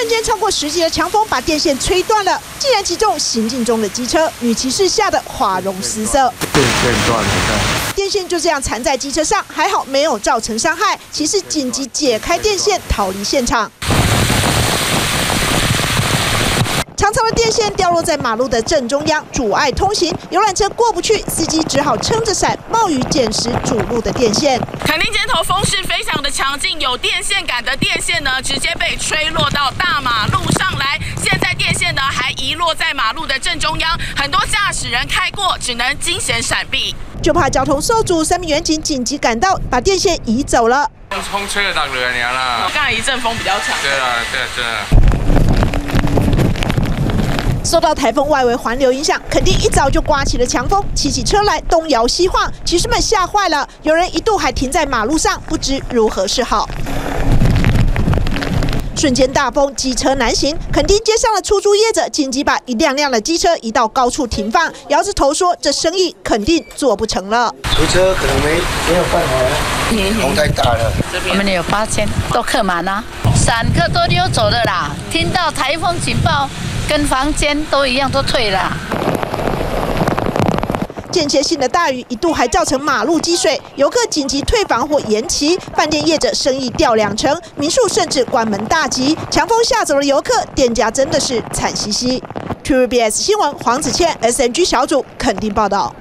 瞬间超过10级的强风把电线吹断了，竟然击中行进中的机车，女骑士吓得花容失色。电线断了，电线就这样缠在机车上，还好没有造成伤害。骑士紧急解开电线，逃离现场。 长长的电线掉落在马路的正中央，阻碍通行，游览车过不去，司机只好撑着伞，冒雨捡拾阻路的电线。垦丁街头风势非常的强劲，有电线杆的电线呢，直接被吹落到大马路上来。现在电线呢还遗落在马路的正中央，很多驾驶人开过只能惊险闪避。就怕交通受阻，3名员警紧急赶到，把电线移走了。风吹了挡人娘啦！刚才一阵风比较强。对啊，对啊。 受到台风外围环流影响，垦丁一早就刮起了强风，骑起车来东摇西晃，骑士们吓坏了，有人一度还停在马路上，不知如何是好。瞬间大风，机车难行，垦丁街上的出租业者紧急把一辆辆的机车移到高处停放，摇着头说：“这生意肯定做不成了。”出车可能没有办法了，风太大了。我们有8000，都客满啦，散客都溜走了啦。听到台风警报。 跟房间都一样，都退了。间歇性的大雨一度还造成马路积水，游客紧急退房或延期，饭店业者生意掉2成，民宿甚至关门大吉。强风吓走了游客，店家真的是惨兮兮。TVBS 新闻黄子倩 SNG 小组垦丁报道。